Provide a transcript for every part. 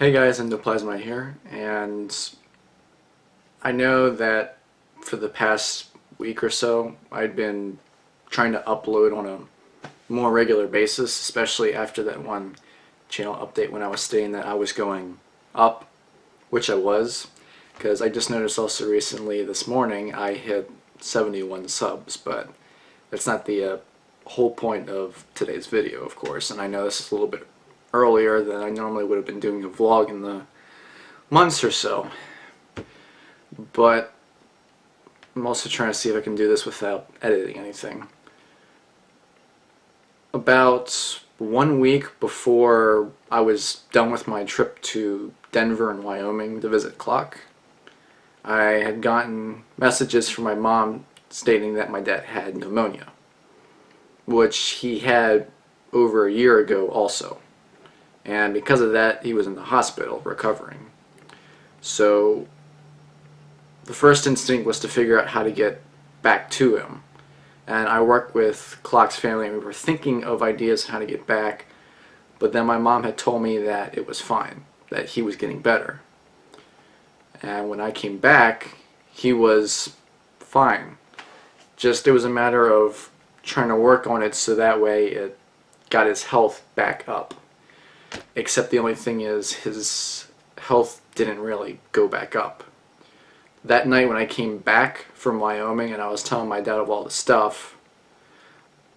Hey guys, EndoPlasmite here, and I know that for the past week or so I'd been trying to upload on a more regular basis, especially after that one channel update when I was stating that I was going up, which I was, because I just noticed also recently this morning I hit 71 subs, but that's not the whole point of today's video, of course, and I know this is a little bit earlier than I normally would have been doing a vlog in the months or so, but I'm also trying to see if I can do this without editing anything. About 1 week before I was done with my trip to Denver and Wyoming to visit Clock, I had gotten messages from my mom stating that my dad had pneumonia, which he had over a year ago also. And because of that, he was in the hospital recovering. So the first instinct was to figure out how to get back to him. And I worked with Clock's family and we were thinking of ideas on how to get back, but then my mom had told me that it was fine, that he was getting better. And when I came back, he was fine. Just it was a matter of trying to work on it so that way it got his health back up. Except the only thing is his health didn't really go back up. That night when I came back from Wyoming and I was telling my dad of all the stuff,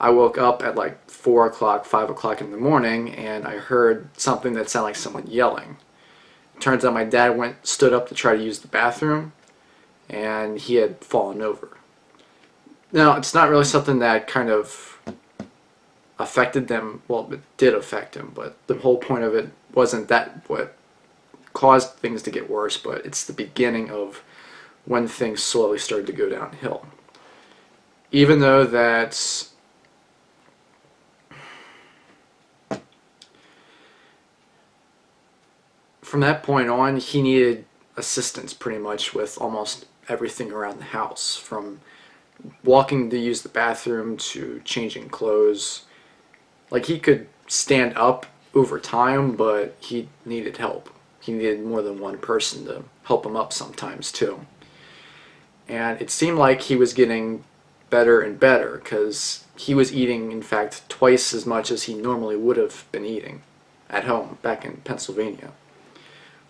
I woke up at like 4 o'clock, 5 o'clock in the morning, and I heard something that sounded like someone yelling. Turns out my dad stood up to try to use the bathroom, and he had fallen over. Now, it's not really something that kind of affected them. Well, it did affect him, but the whole point of it wasn't that what caused things to get worse, but it's the beginning of when things slowly started to go downhill. Even though that's from that point on, he needed assistance pretty much with almost everything around the house, from walking to use the bathroom to changing clothes. Like, he could stand up over time, but he needed help. He needed more than one person to help him up sometimes too. And it seemed like he was getting better and better, because he was eating, in fact, twice as much as he normally would have been eating at home back in Pennsylvania.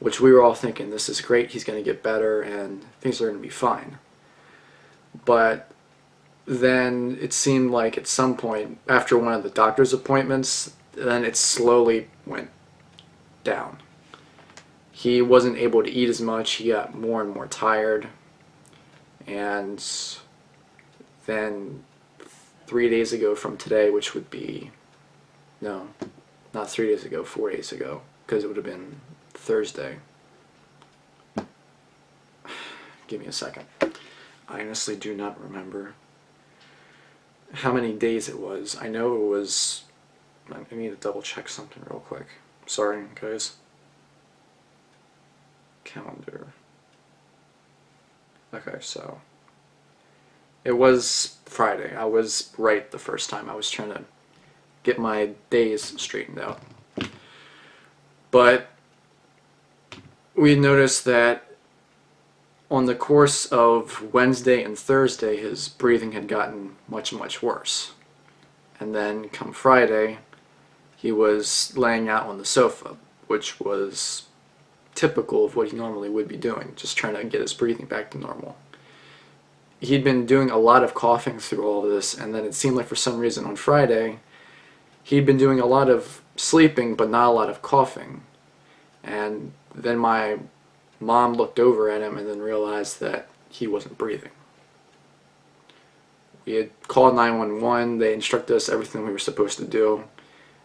Which we were all thinking, this is great, he's going to get better and things are going to be fine. But then it seemed like at some point, after one of the doctor's appointments, then it slowly went down. He wasn't able to eat as much, he got more and more tired, and then 3 days ago from today, which would be, no, not 3 days ago, 4 days ago, because it would have been Thursday. Give me a second. I honestly do not remember how many days it was. I know it was, I need to double check something real quick. Sorry, guys. Calendar. Okay, so it was Friday. I was right the first time. I was trying to get my days straightened out. But we noticed that on the course of Wednesday and Thursday, his breathing had gotten much, much worse. And then come Friday, he was laying out on the sofa, which was typical of what he normally would be doing, just trying to get his breathing back to normal. He'd been doing a lot of coughing through all of this, and then it seemed like for some reason on Friday, he'd been doing a lot of sleeping, but not a lot of coughing. And then my mom looked over at him and then realized that he wasn't breathing. We had called 911, they instructed us everything we were supposed to do.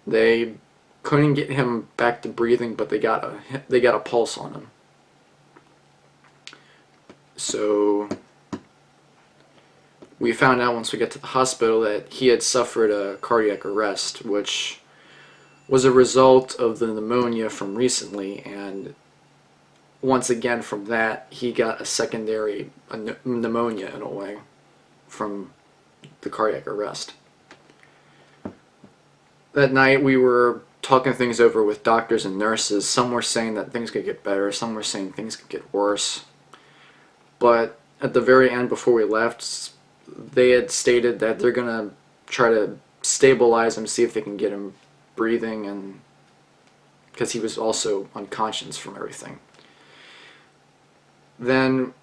They couldn't get him back to breathing, but they got a pulse on him. So we found out once we got to the hospital that he had suffered a cardiac arrest, which was a result of the pneumonia from recently, and once again from that he got a secondary pneumonia in a way from the cardiac arrest. That night we were talking things over with doctors and nurses. Some were saying that things could get better, some were saying things could get worse. But at the very end, before we left, they had stated that they're going to try to stabilize him, see if they can get him breathing, and because he was also unconscious from everything. Then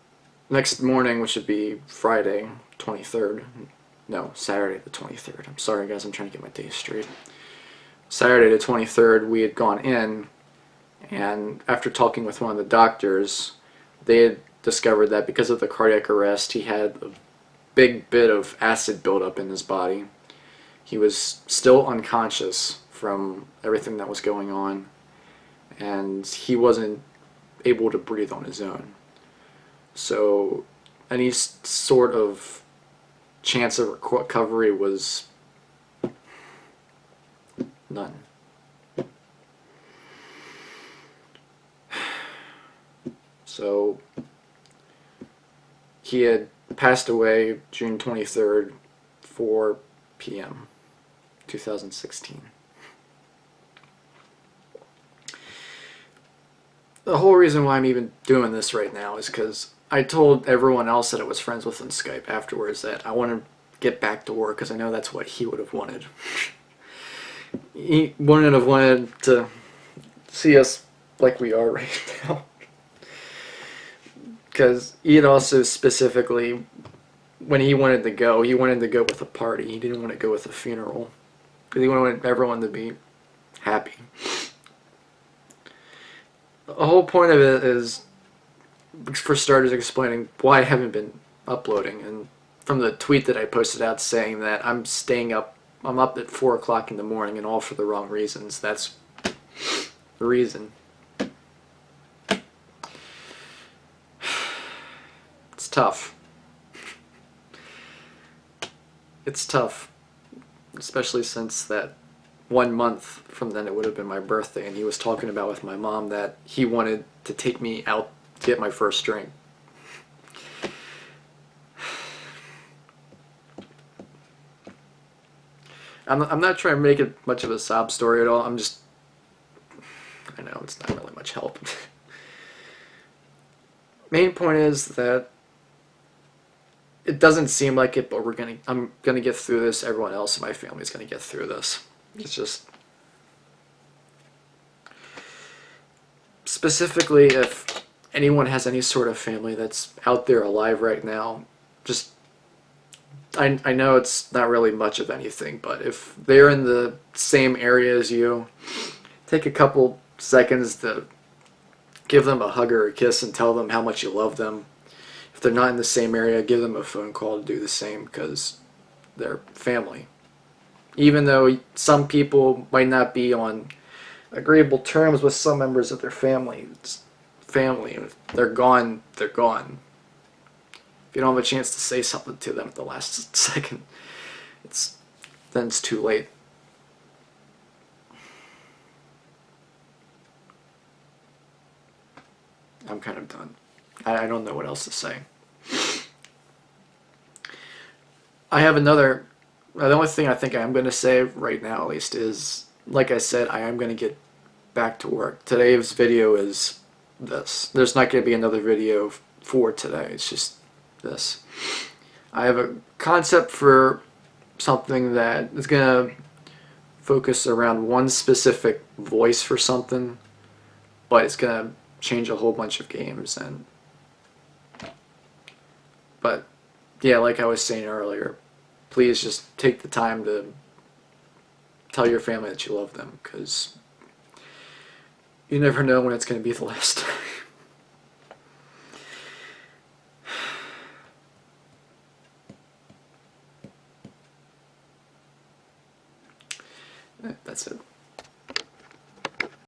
next morning, which would be Friday 23rd, no, Saturday the 23rd. I'm sorry guys, I'm trying to get my days straight. Saturday the 23rd, we had gone in, and after talking with one of the doctors, they had discovered that because of the cardiac arrest, he had a big bit of acid buildup in his body. He was still unconscious from everything that was going on, and he wasn't able to breathe on his own. So any sort of chance of recovery was none. So he had passed away June 23rd, 4 p.m. 2016. The whole reason why I'm even doing this right now is because I told everyone else that I was friends with on Skype afterwards that I want to get back to work because I know that's what he would have wanted. He wouldn't have wanted to see us like we are right now. Because he had also specifically, when he wanted to go with a party. He didn't want to go with a funeral. Because he wanted everyone to be happy. The whole point of it is, for starters, explaining why I haven't been uploading. And from the tweet that I posted out saying that I'm up at 4 o'clock in the morning and all for the wrong reasons. That's the reason. It's tough. It's tough. Especially since that 1 month from then it would have been my birthday, and he was talking about with my mom that he wanted to take me out to get my first drink. I'm not trying to make it much of a sob story at all. I know it's not really much help. Main point is that it doesn't seem like it, but I'm gonna get through this. Everyone else in my family is gonna get through this. It's just specifically if anyone has any sort of family that's out there alive right now, just I know it's not really much of anything, but if they're in the same area as you, take a couple seconds to give them a hug or a kiss and tell them how much you love them. If they're not in the same area, give them a phone call to do the same, because they're family. Even though some people might not be on agreeable terms with some members of their family, it's family. If they're gone, they're gone. If you don't have a chance to say something to them at the last second, then it's too late. I'm kind of done. I don't know what else to say. I have the only thing I think I am going to say right now at least is, like I said, I am going to get back to work. Today's video is this. There's not going to be another video for today. It's just this. I have a concept for something that is going to focus around one specific voice for something, but it's going to change a whole bunch of games. But yeah, like I was saying earlier, please just take the time to tell your family that you love them, because you never know when it's going to be the last time. That's it.